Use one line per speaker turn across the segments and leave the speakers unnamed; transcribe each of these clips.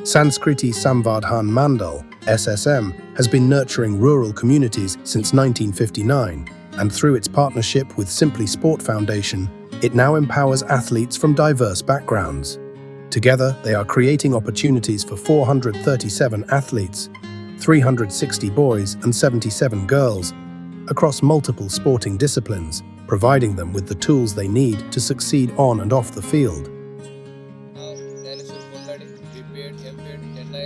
Sanskriti Samvardhan Mandal, SSM, has been nurturing rural communities since 1959, and through its partnership with Simply Sport Foundation, it now empowers athletes from diverse backgrounds. Together, they are creating opportunities for 437 athletes, 360 boys and 77 girls, across multiple sporting disciplines, providing them with the tools they need to succeed on and off the field.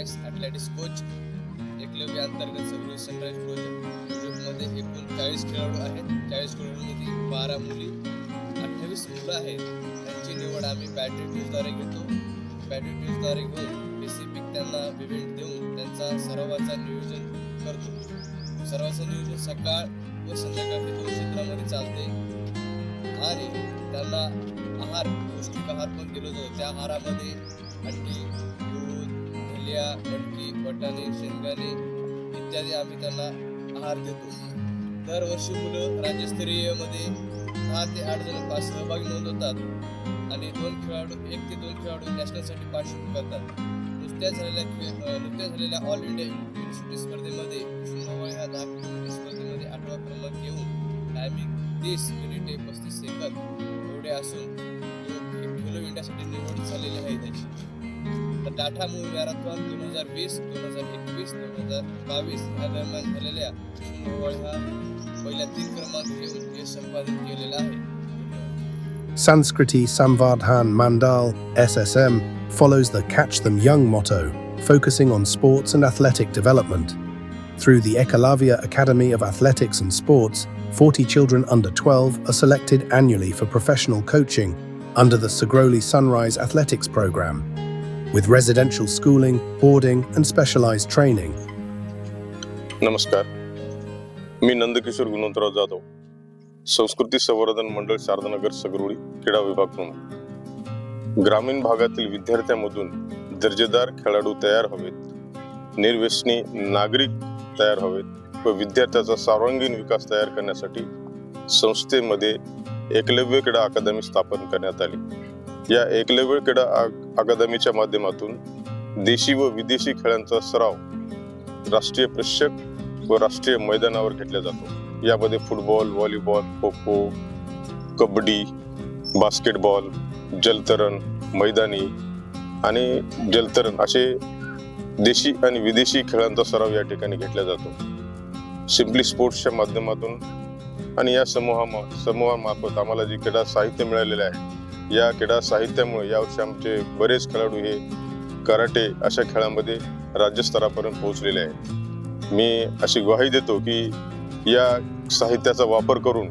Athletics coach Eklavya अंतर्गत सगळी sunrise project ग्रुपमध्ये एकूण 40 खेळाडू आहेत. 40 खेळाडूंमध्ये 12 मुली, 28 मुलं आहेत. त्यांची निवड आम्ही बॅटरी टीम्सद्वारे घेतो. बॅटरी टीम्सद्वारे घेऊन स्पेसिफिक त्यांना इव्हेंट देऊन त्यांचा सरावाचा नियोजन करतो. सरावाचं नियोजन सकाळ व संध्याकाळ हे 2 क्षेत्रामध्ये चालते आणि त्यांना आहार, पौष्टिक आहार पण दिला जातो. त्या आहारामध्ये अंडी, मटकी, वाटाणे, शेंगदाणे इत्यादी आम्ही त्यांना आहार देतो. दरवर्षी मुलं राज्यस्तरीयमध्ये 10 ते 8 जण सहभागी नोंदवतात आणि 1 ते 2 खेळाडू नॅशनलसाठी पार्टिसिपेट करतात. नुकत्याच झालेल्या ऑल इंडिया युनिव्हर्सिटी स्पर्धेमध्ये ह्या 10 किलोमीटर स्पर्धेमध्ये 8वा क्रमांक घेऊन टायमिंग 30 मिनिटे 35 सेकंद एवढे असून खेलो इंडियासाठी निवड झालेली आहे त्याची. टाटा मूव्ह मॅरेथॉन 2020, 2021, 2022 या दरम्यान झालेल्या ह्या पहिल्या 3 क्रमांक घेऊन हे संपादन केलेलं आहे.
Sanskriti Samvardhan Mandal, SSM, follows the Catch Them Young motto, focusing on sports and athletic development. Through the Ekalavya Academy of Athletics and Sports, 40 children under 12 are selected annually for professional coaching under the Sagroli Sunrise Athletics program, with residential schooling, boarding and specialized training.
नमस्कार, मी नंदकिशोर गुणवंतराव जाधव, संस्कृती संवर्धन मंडळ शारदानगर सगरोळी क्रीडा विभाग प्रमुख. ग्रामीण भागातील विद्यार्थ्यांमधून दर्जेदार खेळाडू तयार हवेत, निर्व्यसनी नागरिक तयार हवेत व विद्यार्थ्याचा सर्वांगीण विकास तयार करण्यासाठी संस्थेमध्ये एकलव्य क्रीडा अकादमी स्थापन करण्यात आली. या एकलव्य क्रीडा अकादमीच्या माध्यमातून देशी व विदेशी खेळांचा सराव राष्ट्रीय प्रशिक्षक व राष्ट्रीय मैदानावर घेतला जातो. यामध्ये football, volleyball, kho kho, kabaddi, basketball, जलतरण, मैदानी आणि जलतरण असे देशी आणि विदेशी खेळांचा सराव या ठिकाणी घेतला जातो. सिम्पली स्पोर्ट्सच्या माध्यमातून आणि या समूहामार्फत आम्हाला जे क्रीडा साहित्य मिळालेले आहे, या क्रीडा साहित्यामुळे यावर्षी आमचे बरेच खेळाडू हे कराटे अशा खेळांमध्ये राज्यस्तरापर्यंत पोहोचलेले आहेत. मी अशी ग्वाही देतो की या साहित्याचा वापर करून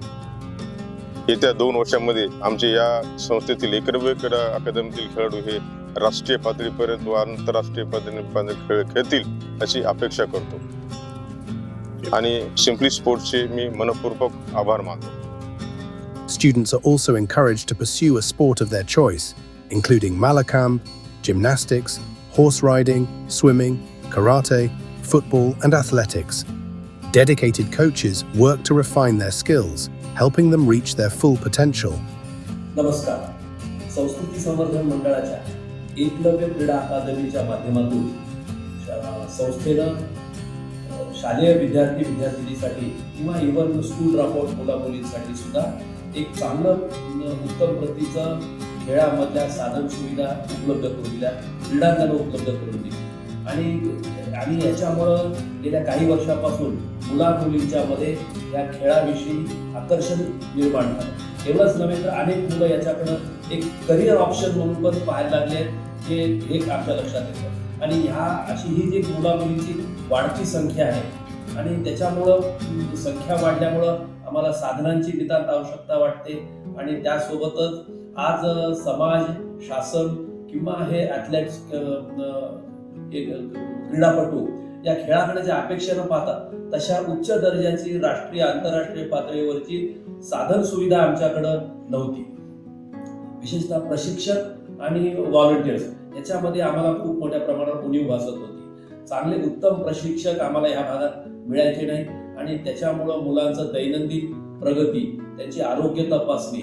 येत्या 2 वर्षांमध्ये आमचे या संस्थेतील एकलव्य क्रीडा अकादमीतील खेळाडू हे राष्ट्रीय पातळीपर्यंत व आंतरराष्ट्रीय पातळीपर्यंत खेळ खेळतील अशी अपेक्षा करतो आणि सिम्पली स्पोर्ट्सचे मी मनपूर्वक आभार मानतो.
Students are also encouraged to pursue a sport of their choice, including Malakhamb, gymnastics, horse riding, swimming, karate, football, and athletics. Dedicated coaches work to refine their skills, helping them reach their full potential.
नमस्कार, संस्कृती संवर्धन मंडळाच्या एकलव्य क्रीडा अकादमीच्या माध्यमातून संस्थेनं शालेय विद्यार्थिनीसाठी किंवा इव्हन स्कूल ड्रॉपआउट मुलामुलींसाठी सुद्धा एक चांगलं उत्तम प्रतीचं खेळामधल्या साधन सुविधा उपलब्ध करून दिल्या, क्रीडांगणं उपलब्ध करून दिली आणि याच्यामुळं गेल्या काही वर्षापासून मुला-मुलींच्या मध्ये या खेळाविषयी आकर्षण निर्माण झालं. एवढंच नव्हे तर अनेक मुलं याच्याकडं एक करिअर ऑप्शन म्हणून पण पाहायला लागले, हे एक आपल्या लक्षात येतं. आणि अशी ही जी मुला-मुलींची वाढती संख्या आहे आणि त्याच्यामुळं संख्या वाढल्यामुळं आम्हाला साधनांची नितांत आवश्यकता वाटते आणि त्यासोबतच आज समाज, शासन किंवा हे ॲथलेट्स क्रीडापटू या खेळाकडे ज्या अपेक्षेनं पाहतात तशा उच्च दर्जाची राष्ट्रीय आंतरराष्ट्रीय पातळीवरची साधन सुविधा आमच्याकडं नव्हती. विशेषतः प्रशिक्षक आणि व्हॉलंटियर्स याच्यामध्ये आम्हाला खूप मोठ्या प्रमाणात उणीव भासत होती. चांगले उत्तम प्रशिक्षक आम्हाला या भागात मिळायचे नाही आणि त्याच्यामुळं मुलांचं दैनंदिन प्रगती, त्यांची आरोग्य तपासणी,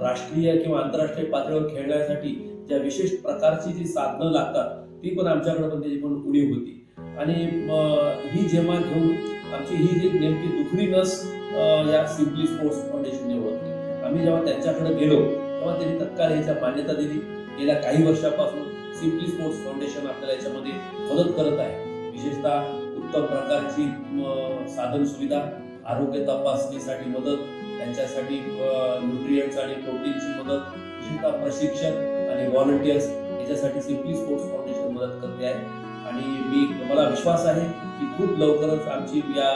राष्ट्रीय किंवा आंतरराष्ट्रीय पातळीवर खेळण्यासाठी ज्या विशेष प्रकारची जी साधनं लागतात ती पण आमच्याकडे पण त्याची पण उणीव होती. आणि ही जेव्हा घेऊन आमची ही जी नेमकी दुखरी नस या सिम्पली स्पोर्ट्स फाउंडेशनने ओळखली. आम्ही जेव्हा त्यांच्याकडे गेलो तेव्हा त्यांनी तत्काळ याच्या मान्यता दिली. गेल्या काही वर्षापासून सिम्पली स्पोर्ट्स फाउंडेशन आपल्याला याच्यामध्ये मदत करत आहे. विशेषतः उत्तम प्रकारची साधन सुविधा, आरोग्य तपासणीसाठी मदत, त्यांच्यासाठी न्यूट्रिएंट्स आणि प्रोटीनची मदत, विशेषतः प्रशिक्षण आणि व्हॉलंटियर्स याच्यासाठी सिम्पली स्पोर्ट्स फाउंडेशन मदत करते आहे. आणि मला विश्वास आहे की खूप लवकरच आमची या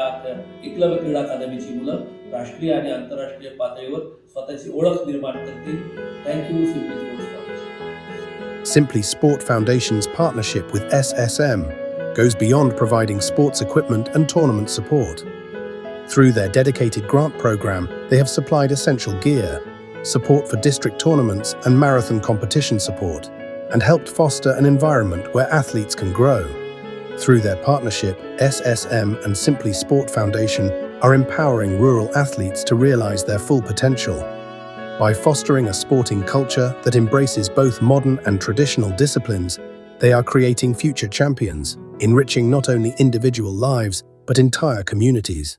एकलव्य क्रीडा अकादमीची मुलं राष्ट्रीय आणि आंतरराष्ट्रीय पातळीवर स्वतःची ओळख निर्माण करतील. Thank you simply sports foundation.
Simply Sport Foundation's partnership with SSM goes beyond providing sports equipment and tournament support. Through their dedicated grant program, they have supplied essential gear, support for district tournaments and marathon competition support, and helped foster an environment where athletes can grow. Through their partnership, SSM and Simply Sport Foundation are empowering rural athletes to realize their full potential. By fostering a sporting culture that embraces both modern and traditional disciplines, they are creating future champions, enriching not only individual lives, but entire communities.